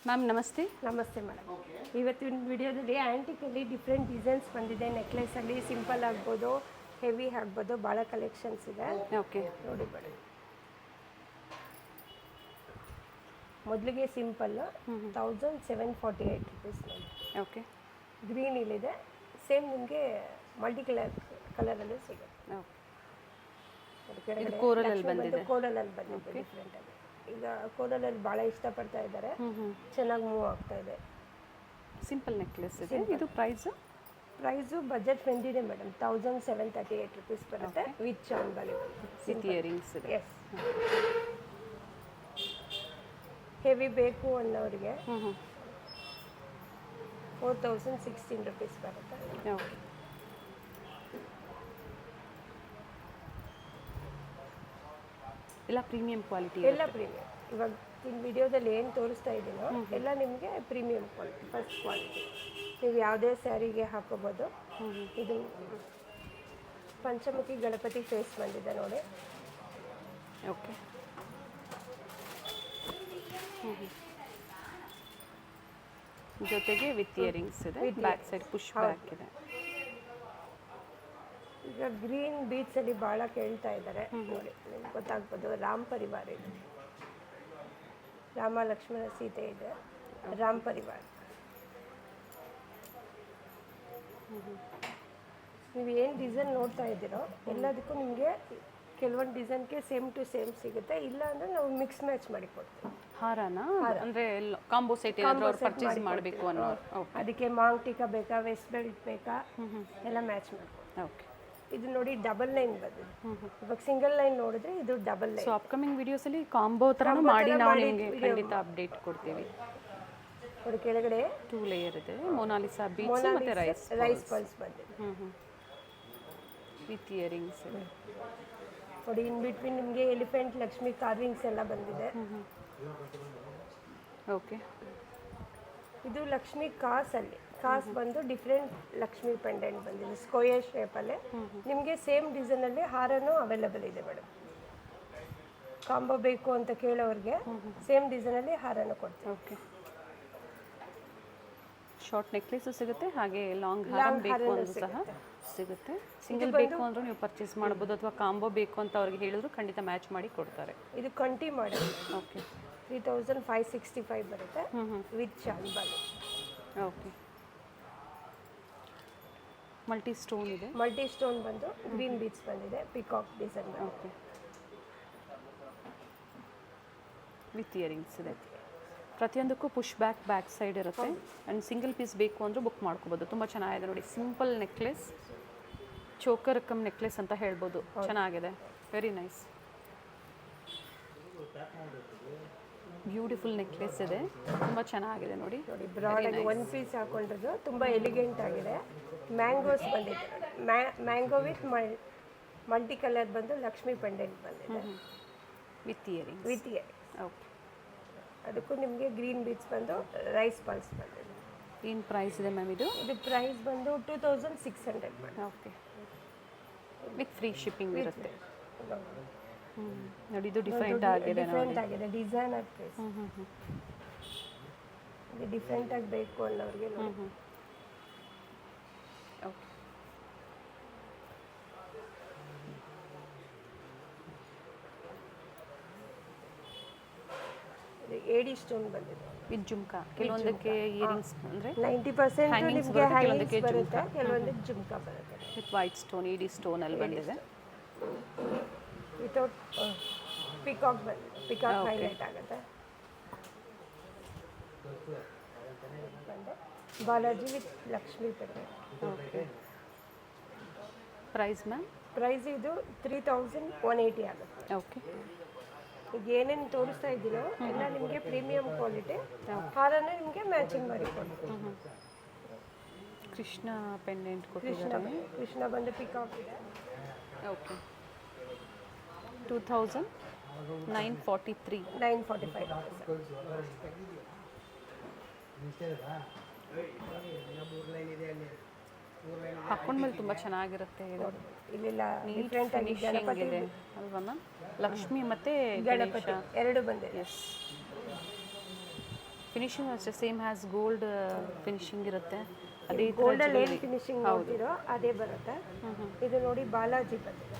Ma'am ನಮಸ್ತೆ. ನಮಸ್ತೆ madam. ಇವತ್ತಿನ ವಿಡಿಯೋದಲ್ಲಿ ಆ್ಯಂಟಿಕಲ್ಲಿ ಡಿಫ್ರೆಂಟ್ ಡಿಸೈನ್ಸ್ ಬಂದಿದೆ. ನೆಕ್ಲೆಸಲ್ಲಿ ಸಿಂಪಲ್ ಆಗ್ಬೋದು, ಹೆವಿ ಆಗ್ಬೋದು, ಭಾಳ ಕಲೆಕ್ಷನ್ಸ್ ಇದೆ. ಓಕೆ, ನೋಡಿ ಮೇಡಮ್, ಮೊದಲಿಗೆ ಸಿಂಪಲ್ಲು 1748 ರುಪೀಸ್ ನೋಡಿ. ಓಕೆ, ಗ್ರೀನ್ ಇಲ್ಲಿದೆ, ಸೇಮ್ ನಿಮಗೆ ಮಲ್ಟಿ ಕಲರಲ್ಲಿ ಸಿಗುತ್ತೆ. ಓಕೆ, ಇದು ಕೋರಲಲ್ಲಿ ಬಂದಿದೆ. ಕೋರಲಲ್ಲಿ ಬಂದಿದೆ ಡಿಫ್ರೆಂಟಾಗಿ. ಈಗ ಕೋರಲಲ್ಲಿ ಭಾಳ ಇಷ್ಟಪಡ್ತಾ ಇದ್ದಾರೆ, ಚೆನ್ನಾಗಿ ಮೂವ್ ಆಗ್ತಾ ಇದೆ. ಸಿಂಪಲ್ ನೆಕ್ಲೆಸ್ ಇದೆ. ಇದು ಪ್ರೈಸು ಬಜೆಟ್ ಫ್ರೆಂಡ್ ಇದೆ ಮೇಡಮ್. 1738 ರುಪೀಸ್ ಬರುತ್ತೆ ವಿತ್ ಚಾಂಬಲಿ ವಿತ್ ಇಯರಿಂಗ್ಸ್ ಇದೆ. ಎಸ್, ಹೆವಿ ಬೇಕು ಅನ್ನೋರಿಗೆ 4016 ರುಪೀಸ್ ಬರುತ್ತೆ. ಓಕೆ, ಎಲ್ಲ ಪ್ರೀಮಿಯಂ ಕ್ವಾಲಿಟಿ. ಎಲ್ಲ ಪ್ರೀಮಿಯಂ. ಇವಾಗ ವಿಡಿಯೋದಲ್ಲಿ ಏನು ತೋರಿಸ್ತಾ ಇದ್ದೀನೋ ಎಲ್ಲ ನಿಮಗೆ ಪ್ರೀಮಿಯಂ ಕ್ವಾಲಿಟಿ, ಫಸ್ಟ್ ಕ್ವಾಲಿಟಿ. ನೀವು ಯಾವುದೇ ಸ್ಯಾರಿಗೆ ಹಾಕೋಬೋದು. ಇದು ಪಂಚಮುಖಿ ಗಣಪತಿ ಫೇಸ್ ಬಂದಿದೆ ನೋಡಿ. ಓಕೆ, ಜೊತೆಗೆ ವಿತ್ ಇಯರಿಂಗ್ಸ್ ಇದೆ. ಬ್ಯಾಕ್ ಸೈಡ್ ಪುಷ್ ಬ್ಯಾಕ್ ಇದೆ. ಈಗ ಗ್ರೀನ್ ಬೀಚ್ಸಲ್ಲಿ ಭಾಳ ಕೇಳ್ತಾ ಇದ್ದಾರೆ ನೋಡಿ, ನಿಮ್ಗೆ ಗೊತ್ತಾಗ್ಬೋದು. ರಾಮ್ ಪರಿವಾರ ಇದೆ, ರಾಮ ಲಕ್ಷ್ಮಣ ಸೀತೆ ಇದೆ, ರಾಮ್ ಪರಿವಾರ. ನೀವು ಏನು ಡಿಸೈನ್ ನೋಡ್ತಾ ಇದ್ದೀರೋ ಎಲ್ಲದಕ್ಕೂ ನಿಮಗೆ ಕೆಲವೊಂದು ಡಿಸೈನ್ಗೆ ಸೇಮ್ ಟು ಸೇಮ್ ಸಿಗುತ್ತೆ. ಇಲ್ಲ ಅಂದರೆ ನಾವು ಮಿಕ್ಸ್ ಮ್ಯಾಚ್ ಮಾಡಿ ಕೊಡ್ತೀವಿ. ಹಾರನ ಅಂದರೆ ಕಾಂಬೋ ಸೆಟ್ ಏನಾದರೂ ಪರ್ಚೇಸ್ ಮಾಡಬೇಕು ಅನ್ನೋ. ಅದಕ್ಕೆ ಮಾಂಗ್ ಟಿಕಾ ಬೇಕಾ, ವೆಸ್ಟ್ ಬೆಲ್ಟ್ ಬೇಕಾ, ಎಲ್ಲ ಮ್ಯಾಚ್ ಮಾಡ್ಬೋದು. ಓಕೆ, ಇದು ನೋಡಿ ಡಬಲ್ ಲೈನ್ ಬಂದಿದೆ. ಇವಾಗ ಸಿಂಗಲ್ ಲೈನ್ ನೋಡಿದ್ರೆ ಇದು ಡಬಲ್ ಲೈನ್. ಸೊ ಅಪ್ಕಮಿಂಗ್ ವಿಡಿಯೋಸಲ್ಲಿ ಕಾಂಬೋ ಥರನೂ ಮಾಡಿ ನಾವು ನಿಮಗೆ ಖಂಡಿತ ಅಪ್ಡೇಟ್ ಕೊಡ್ತೀವಿ. ನೋಡಿ ಕೆಳಗಡೆ 2 ಲೇಯರ್ ಇದೆ. ಮೊನಾಲಿಸಾ ಬೀಡ್ಸ್ ಮತ್ತು ರೈಸ್ ಪಲ್ಸ್ ಬಂದಿದೆ. ವಿತ್ ಇಯರಿಂಗ್ಸ್ ಇದೆ. ನೋಡಿ ಇನ್ ಬಿಟ್ವೀನ್ ನಿಮಗೆ ಎಲಿಫೆಂಟ್ ಲಕ್ಷ್ಮಿ ಕಾರ್ವಿಂಗ್ಸ್ ಎಲ್ಲ ಬಂದಿದೆ. ಓಕೆ, ಇದು ಲಕ್ಷ್ಮಿ ಕಾಸಲ್ಲಿ ಬಂದು ಡಿಫ್ರೆಂಟ್ ಲಕ್ಷ್ಮಿ ಪೆಂಡೆಂಟ್ ಬಂದಿದೆ ಸ್ಕ್ವೇರ್ ಶೇಪಲ್ಲೇ. ನಿಮಗೆ ಸೇಮ್ ಡಿಸೈನಲ್ಲಿ ಹಾರನೂ ಅವೈಲೇಬಲ್ ಇದೆ ಮೇಡಮ್. ಕಾಂಬೋ ಬೇಕು ಅಂತ ಕೇಳೋರಿಗೆ ಸೇಮ್ ಡಿಸೈನಲ್ಲಿ ಹಾರನೂ ಕೊಡ್ತೀವಿ. ಓಕೆ, ಶಾರ್ಟ್ ನೆಕ್ಲೆಸು ಸಿಗುತ್ತೆ, ಹಾಗೆ ಲಾಂಗ್ ಹಾರ ಬೇಕು ಅಂದ್ರೂ ಸಹ ಸಿಗುತ್ತೆ. ಸಿಂಗಲ್ ಬೇಕು ಅಂದ್ರೂ ನೀವು ಪರ್ಚೇಸ್ ಮಾಡ್ಬೋದು, ಅಥವಾ ಕಾಂಬೋ ಬೇಕು ಅಂತ ಅವ್ರಿಗೆ ಹೇಳಿದ್ರು ಖಂಡಿತ ಮ್ಯಾಚ್ ಮಾಡಿ ಕೊಡ್ತಾರೆ. ಇದು ಕಂಟಿ ಮಾಡೆಲ್. ಓಕೆ, 3565 ಬರುತ್ತೆ ವಿತ್ ಚಾಂಬಾಲಿ. ಓಕೆ, ಮಲ್ಟಿ ಸ್ಟೋನ್ ಇದೆ. ಮಲ್ಟಿ ಸ್ಟೋನ್ ಬಂದು ಗ್ರೀನ್ ಬೀಡ್ಸ್ ಬಂದಿದೆ, peacock design. Okay, with earrings ಇದೆ. ಪ್ರತಿಯೊಂದಕ್ಕೂ ಪುಷ್ ಬ್ಯಾಕ್ ಸೈಡ್ ಇರುತ್ತೆ. ಆ್ಯಂಡ್ ಸಿಂಗಲ್ ಪೀಸ್ ಬೇಕು ಅಂದರೂ ಬುಕ್ ಮಾಡ್ಕೋಬೋದು. ತುಂಬ ಚೆನ್ನಾಗಿದೆ ನೋಡಿ. Simple necklace, choker come necklace ಅಂತ ಹೇಳ್ಬೋದು. ಚೆನ್ನಾಗಿದೆ, ವೆರಿ ನೈಸ್, ಬ್ಯೂಟಿಫುಲ್ ನೆಕ್ಲೆಸ್ ಇದೆ. ತುಂಬ ಚೆನ್ನಾಗಿದೆ ನೋಡಿ. ಬ್ರಾಡಾಗಿ ಒನ್ ಪೀಸ್ ಹಾಕೊಂಡಿರೋದು ತುಂಬ ಎಲಿಗೆಂಟ್ ಆಗಿದೆ. ಮ್ಯಾಂಗೋಸ್ ಬಂದಿದೆ, ಮ್ಯಾಂಗೋ ವಿತ್ ಮಲ್ಟಿ ಕಲರ್ ಬಂದು ಲಕ್ಷ್ಮಿ ಪೆಂಡೆಂಟ್ ಬಂದಿದೆ ವಿತ್ ಇಯರಿಂಗ್. ಓಕೆ, ಅದಕ್ಕೂ ನಿಮಗೆ ಗ್ರೀನ್ ಬೀಡ್ಸ್ ಬಂದು ರೈಸ್ ಪಲ್ಸ್ ಬಂದಿದೆ. ಏನು ಪ್ರೈಸ್ ಇದೆ ಮ್ಯಾಮ್ ಇದು? ಇದು ಪ್ರೈಸ್ ಬಂದು 2600 madam. Okay, with free shipping ಇರುತ್ತೆ. ನೋಡಿ ಇದು ಡಿಫ್ರೆಂಟ್ ಆಗಿದೆ. ಡಿಸೈನ್ ಆಗಿ ಇದು ಡಿಫ್ರೆಂಟ್ ಆಗಿ ಬೇಕು ಅನ್ನೋರಿಗೆ ನೋಡಿ. ಓಕೆ, ಏಡಿ ಸ್ಟೋನ್ ಬಂದಿದೆ ವಿತ್ ಜುಮ್ಕಾ. ಕೆಲವೊಂದಕ್ಕೆ ಇಯರಿಂಗ್ಸ್ ಅಂದರೆ 90% ನಿಮಗೆ ಹ್ಯಾಂಗಿಂಗ್ಸ್ ಬರುತ್ತೆ, ಕೆಲವೊಂದಕ್ಕೆ ಜುಮ್ಕಾ ಬರುತ್ತೆ. ವಿತ್ ವೈಟ್ ಸ್ಟೋನ್, ಇಡಿ ಸ್ಟೋನ್ ಅಲ್ಲಿ ಬಂದಿದೆ. ವಿತೌಟ್ ಪಿಕಾಕ್ ಬಂದಿದೆ, ಪಿಕಾಕ್ ಹೈಲೈಟ್ ಆಗುತ್ತೆ. Balaji with Lakshmi pendant. Okay, price ma'am? Price ಇದು 3180 ಆಗುತ್ತೆ. ಓಕೆ, ಈಗ ಏನೇನು ತೋರಿಸ್ತಾ ಇದ್ದೀನೋ ಎಲ್ಲ ನಿಮಗೆ ಪ್ರೀಮಿಯಂ ಕ್ವಾಲಿಟಿ. ಹಾರನೇ ನಿಮಗೆ ಮ್ಯಾಚಿಂಗ್ ಮಾಡಿ ಕೊಡ್ತೀವಿ. ಕೃಷ್ಣ ಪೆಂಡೆಂಟ್ ಕೊಟ್ಟಿದ್ದಾರೆ. ಕೃಷ್ಣ ಬಂದು ಪಿಕಾಕ್ ಇದೆ. ಓಕೆ, 2943. 945. ಹಾಕೊಂಡ್ಮೇಲೆ ತುಂಬ ಚೆನ್ನಾಗಿರುತ್ತೆ. ಇದು ಇಲ್ಲೆಲ್ಲ ನೀಟ್ ಡಿಫ್ರೆಂಟ್ ಆಗಿ ಫಿನಿಶಿಂಗ್ ಇದೆ ಅಲ್ವಾ ಮ್ಯಾಮ್? ಲಕ್ಷ್ಮಿ ಮತ್ತು ಗಣಪತಿ ಎರಡು ಬಂದಿದೆ. ಎಸ್, ಫಿನಿಶಿಂಗ್ ಅಷ್ಟೇ ಸೇಮ್ ಹ್ಯಾಸ್ ಗೋಲ್ಡ್ ಫಿನಿಶಿಂಗ್ ಇರುತ್ತೆ. ಅದೇ ಥರ ಗೋಲ್ಡಲ್ಲಿ ಏನು ಫಿನಿಶಿಂಗ್ ನೋಡ್ತಿರೋ ಅದೇ ಬರುತ್ತೆ. ಇದು ನೋಡಿ ಬಾಲಾಜಿ ಬಂದಿದೆ.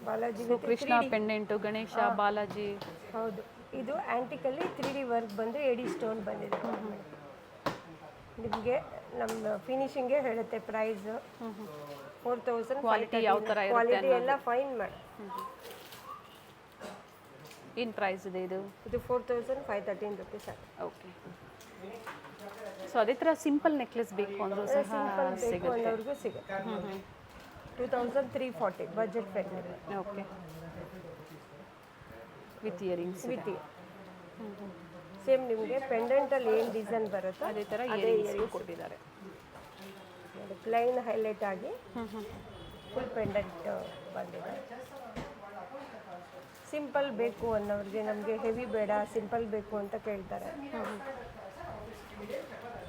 Balaji so Krishna pendant, Ganesha, Balaji. ಹೌದು, ಇದು ಆ್ಯಂಟಿಕಲ್ಲಿ 3D ವರ್ಕ್ ಬಂದು ಎಡಿ ಸ್ಟೋನ್ ಬಂದಿದೆ. ನಿಮಗೆ ನಮ್ಮ ಫಿನಿಶಿಂಗೇ ಹೇಳುತ್ತೆ ಪ್ರೈಸ್. 4000 ಕ್ವಾಲಿಟಿ ಯಾವ ಥರ ಇರುತ್ತೆ ಕ್ವಾಲಿಟಿ ಎಲ್ಲ ಫೈನ್ ಮಾಡಿ. ಏನು ಪ್ರೈಸ್ ಇದೆ ಇದು? ಇದು 4513 ರುಪೀಸ್ ಆಗುತ್ತೆ. ಓಕೆ. ಸೊ ಅದೇ ಥರ ಸಿಂಪಲ್ ನೆಕ್ಲೆಸ್ ಬೇಕು ಅಂದರೂ ಸಹ ಬೇಕು ಅನ್ನೋರ್ಗೂ ಸಿಗುತ್ತೆ. 2340 budget friendly. Okay. With earrings. With same ನಿಮಗೆ ಪೆಂಡೆಂಟಲ್ಲಿ ಏನು ಡಿಸೈನ್ ಬರುತ್ತೋ ಅದೇ ಥರ ಇಯರಿಂಗ್ಸ್ ಕೊಟ್ಟಿದ್ದಾರೆ. ಪ್ಲೈನ್ ಹೈಲೈಟ್ ಆಗಿ ಫುಲ್ ಪೆಂಡೆಂಟ್ ಬಂದಿದೆ. ಸಿಂಪಲ್ ಬೇಕು ಅನ್ನೋರಿಗೆ, ನಮಗೆ ಹೆವಿ ಬೇಡ ಸಿಂಪಲ್ ಬೇಕು ಅಂತ ಕೇಳ್ತಾರೆ.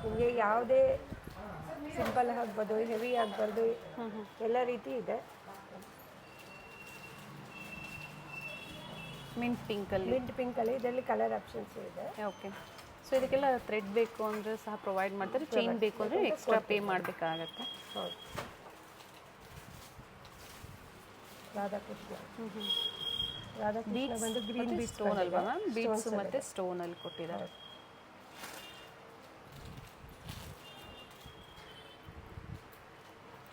ನಿಮಗೆ ಯಾವುದೇ ಸಿಂಪಲ್ ಆಗ್ಬೋದು, ಹೆವಿ ಆಗಬಾರ್ದು, ಎಲ್ಲ ರೀತಿ ಇದೆ. ಮಿಂಟ್ ಪಿಂಕಲ್ಲಿ. ಮಿಂಟ್ ಪಿಂಕಲ್ಲಿ ಇದರಲ್ಲಿ ಕಲರ್ ಆಪ್ಷನ್ಸ್ ಇದೆ. ಓಕೆ. ಸೊ ಇದಕ್ಕೆಲ್ಲ ಥ್ರೆಡ್ ಬೇಕು ಅಂದರೆ ಸಹ ಪ್ರೊವೈಡ್ ಮಾಡ್ತಾರೆ. ಚೈನ್ ಬೇಕು ಅಂದರೆ ಎಕ್ಸ್ಟ್ರಾ ಪೇ ಮಾಡಬೇಕಾಗತ್ತೆ. ಹೌದು. ರಾಧಾಕೃಷ್ಣ. ರಾಧಾಕೃಷ್ಣ ಬಂದು ಗ್ರೀನ್ ಬೀಟ್ ಸ್ಟೋನ್ ಅಲ್ವಾ ಮ್ಯಾಮ್? ಬೀಡ್ಸ್ ಮತ್ತು ಸ್ಟೋನಲ್ಲಿ ಕೊಟ್ಟಿದ್ದಾರೆ.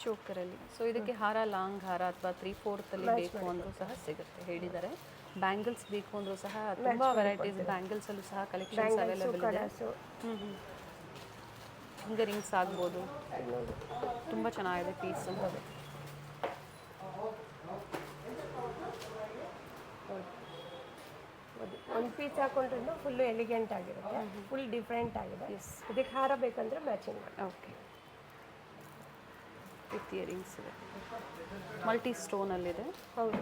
ಚೋಕರಲ್ಲಿ. ಸೊ ಇದಕ್ಕೆ ಹಾರ, ಲಾಂಗ್ ಹಾರ ಅಥವಾ 3/4 ಬೇಕು ಅಂದರೂ ಸಹ ಸಿಗುತ್ತೆ ಹೇಳಿದ್ದಾರೆ. ಬ್ಯಾಂಗಲ್ಸ್ ಬೇಕು ಅಂದರೂ ಸಹ ತುಂಬ ವೆರೈಟೀಸ್ ಬ್ಯಾಂಗಲ್ಸಲ್ಲೂ ಸಹ ಕಲೆಕ್ಷನ್ಸ್ ಅವೈಲೇಬಲ್ ಇದೆ. ಫಿಂಗರಿಂಗ್ಸ್ ಆಗ್ಬೋದು. ತುಂಬ ಚೆನ್ನಾಗಿದೆ ಪೀಸು. ಒಂದು ಪೀಸ್ ಹಾಕೊಂಡ್ರೂ ಫುಲ್ಲು ಎಲಿಗೆಂಟ್ ಆಗಿರುತ್ತೆ. ಫುಲ್ ಡಿಫ್ರೆಂಟ್ ಆಗಿದೆ. ಇದಕ್ಕೆ ಹಾರ ಬೇಕಂದ್ರೆ ಮ್ಯಾಚಿಂಗ್ ಮಾಡಿ. ಓಕೆ. ವಿತ್ ಇಯರಿಂಗ್ಸ್ ಇದೆ. ಮಲ್ಟಿ ಸ್ಟೋನಲ್ಲಿದೆ. ಹೌದು.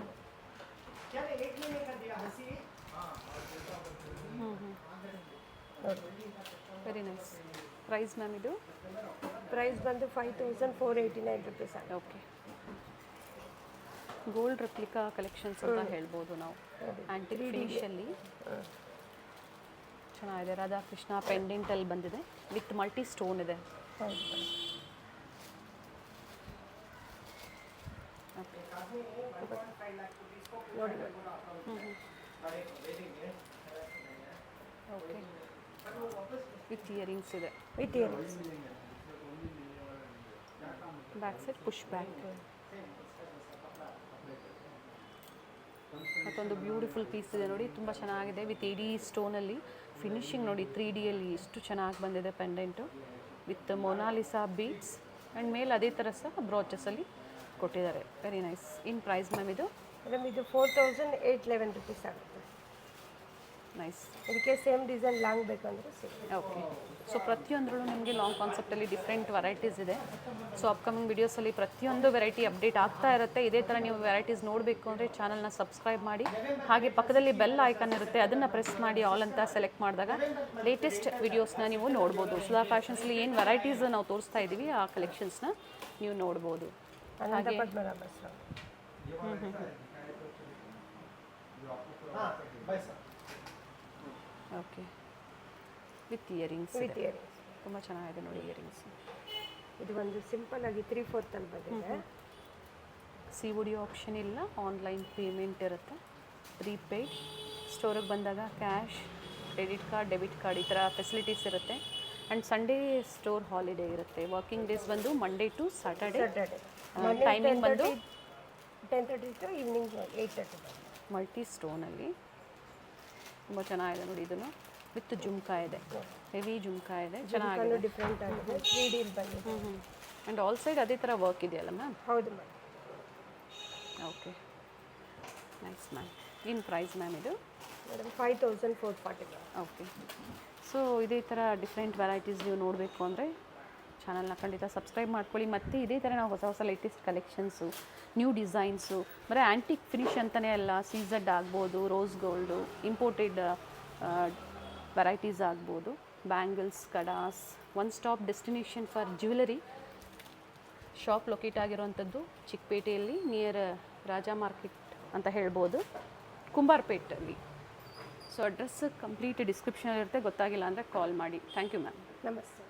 Very nice. ಪ್ರೈಸ್ ಮ್ಯಾಮ್ ಇದು? ಪ್ರೈಸ್ ಬಂದು 5489 ರುಪೀಸ್ ಆಗಿದೆ. ಓಕೆ. ಗೋಲ್ಡ್ ರೆಪ್ಲಿಕಾ ಕಲೆಕ್ಷನ್ಸ್ ಅಂತ ಹೇಳ್ಬೋದು ನಾವು. ಆ್ಯಂಟಿಕ್ ಫಿನಿಷಲ್ಲಿ ಚೆನ್ನಾಗಿದೆ. ರಾಧಾಕೃಷ್ಣ ಪೆಂಡೆಂಟಲ್ಲಿ ಬಂದಿದೆ ವಿತ್ ಮಲ್ಟಿ ಸ್ಟೋನ್ ಇದೆ. ಹೌದು. ಓಕೆ. ನೋಡಿ. ಓಕೆ. ವಿತ್ ಇಯರಿಂಗ್ಸ್ ಇದೆ. With earrings. Back side push back. ಮತ್ತೊಂದು ಬ್ಯೂಟಿಫುಲ್ ಪೀಸ್ ಇದೆ ನೋಡಿ, ತುಂಬ ಚೆನ್ನಾಗಿದೆ. ವಿತ್ ಎಡಿ ಸ್ಟೋನಲ್ಲಿ ಫಿನಿಶಿಂಗ್ ನೋಡಿ, 3Dಯಲ್ಲಿ ಎಷ್ಟು ಚೆನ್ನಾಗಿ ಬಂದಿದೆ pendant with Mona Lisa beads and ಮೇಲೆ ಅದೇ ಥರ ಸಹ ಬ್ರೋಚಸಲ್ಲಿ ಕೊಟ್ಟಿದ್ದಾರೆ. Very nice. In price ma'am ಇದು? ಮೇಡಮ್ ಇದು 4811 ರುಪೀಸ್ ಆಗುತ್ತೆ. ನೈಸ್. ಇದಕ್ಕೆ ಸೇಮ್ ಡಿಸೈನ್ ಲಾಂಗ್ ಬೇಕಂದ್ರೆ ಸಿಗುತ್ತೆ. ಓಕೆ. ಸೊ ಪ್ರತಿಯೊಂದರಲ್ಲೂ ನಿಮಗೆ ಲಾಂಗ್ ಕಾನ್ಸೆಪ್ಟಲ್ಲಿ ಡಿಫ್ರೆಂಟ್ ವೆರೈಟೀಸ್ ಇದೆ. ಸೊ ಅಪ್ಕಮಿಂಗ್ ವಿಡಿಯೋಸಲ್ಲಿ ಪ್ರತಿಯೊಂದು ವೆರೈಟಿ ಅಪ್ಡೇಟ್ ಆಗ್ತಾ ಇರುತ್ತೆ. ಇದೇ ಥರ ನೀವು ವೆರೈಟೀಸ್ ನೋಡಬೇಕು ಅಂದರೆ ಚಾನಲ್ನ ಸಬ್ಸ್ಕ್ರೈಬ್ ಮಾಡಿ. ಹಾಗೆ ಪಕ್ಕದಲ್ಲಿ ಬೆಲ್ ಐಕಾನ್ ಇರುತ್ತೆ, ಅದನ್ನು ಪ್ರೆಸ್ ಮಾಡಿ ಆಲ್ ಅಂತ ಸೆಲೆಕ್ಟ್ ಮಾಡಿದಾಗ ಲೇಟೆಸ್ಟ್ ವಿಡಿಯೋಸ್ನ ನೀವು ನೋಡ್ಬೋದು. ಸುಧಾ ಫ್ಯಾಷನ್ಸ್ಲಿ ಏನು ವೆರೈಟೀಸ್ ನಾವು ತೋರಿಸ್ತಾ ಇದ್ದೀವಿ ಆ ಕಲೆಕ್ಷನ್ಸ್ನ ನೀವು ನೋಡ್ಬೋದು. Anantha Padmanabha Swamy. Okay. With earrings. With earrings ತುಂಬ ಚೆನ್ನಾಗಿದೆ ನೋಡಿ ಇಯರಿಂಗ್ಸ್. ಇದು ಒಂದು ಸಿಂಪಲ್ ಆಗಿ 3/4 ಬಂದಿದೆ. COD ಆಪ್ಷನ್ ಇಲ್ಲ, ಆನ್ಲೈನ್ ಪೇಮೆಂಟ್ ಇರುತ್ತೆ. ಪ್ರೀಪೇಯ್ಡ್. ಸ್ಟೋರಿಗೆ ಬಂದಾಗ cash, credit card, debit card ಈ ಥರ ಫೆಸಿಲಿಟೀಸ್ ಇರುತ್ತೆ. ಆ್ಯಂಡ್ ಸಂಡೇ ಸ್ಟೋರ್ ಹಾಲಿಡೇ ಇರುತ್ತೆ. ವರ್ಕಿಂಗ್ ಡೇಸ್ ಬಂದು ಮಂಡೇ ಟು ಸ್ಯಾಟರ್ಡೇ. ಟೈಮಿಂಗ್ ಬಂದು 10:30 ಟು ಈವ್ನಿಂಗ್ 8:30. ಮಲ್ಟಿ ಸ್ಟೋನಲ್ಲಿ ತುಂಬ ಚೆನ್ನಾಗಿದೆ ನೋಡಿ. ಇದನ್ನು ವಿತ್ ಜುಮ್ಕಾ ಇದೆ, ಹೆವಿ ಜುಮ್ಕಾ ಇದೆ, ಚೆನ್ನಾಗಿದೆ. ಡಿಫ್ರೆಂಟ್ ಆಗಿದೆ. 3D ಬಂದಿದೆ. ಆ್ಯಂಡ್ ಆಲ್ ಸೈಡ್ ಅದೇ ಥರ ವರ್ಕ್ ಇದೆಯಲ್ಲ ಮ್ಯಾಮ್? ಹೌದು ಮ್ಯಾಮ್. ಓಕೆ. Nice ma'am. ಏನು ಪ್ರೈಸ್ ಮ್ಯಾಮ್ ಇದು? ಮೇಡಮ್ 5440. ಓಕೆ. ಸೊ ಇದೇ ಥರ ಡಿಫ್ರೆಂಟ್ ವೆರೈಟೀಸ್ ನೀವು ನೋಡಬೇಕು ಅಂದರೆ ಚಾನಲ್ನ ಖಂಡಿತ ಸಬ್ಸ್ಕ್ರೈಬ್ ಮಾಡ್ಕೊಳ್ಳಿ. ಮತ್ತು ಇದೇ ಥರ ನಾವು ಹೊಸ ಹೊಸ ಲೇಟೆಸ್ಟ್ ಕಲೆಕ್ಷನ್ಸು, ನ್ಯೂ ಡಿಸೈನ್ಸು, ಬರೀ ಆ್ಯಂಟಿಕ್ ಫಿನಿಶ್ ಅಂತಲೇ ಅಲ್ಲ, CZ ಆಗ್ಬೋದು, ರೋಸ್ ಗೋಲ್ಡು, ಇಂಪೋರ್ಟೆಡ್ ವೆರೈಟೀಸ್ ಆಗ್ಬೋದು, bangles, kadas, one stop destination for jewellery. Shop locate ಆಗಿರುವಂಥದ್ದು ಚಿಕ್ಕಪೇಟೆಯಲ್ಲಿ ನಿಯರ್ ರಾಜಾ ಮಾರ್ಕೆಟ್ ಅಂತ ಹೇಳ್ಬೋದು, ಕುಂಬಾರ್ಪೇಟಲ್ಲಿ. ಸೊ ಅಡ್ರೆಸ್ ಕಂಪ್ಲೀಟ್ ಡಿಸ್ಕ್ರಿಪ್ಷನ್ ಇರುತ್ತೆ, ಗೊತ್ತಾಗಿಲ್ಲ ಅಂದರೆ ಕಾಲ್ ಮಾಡಿ. Thank you ma'am. ನಮಸ್ತೆ.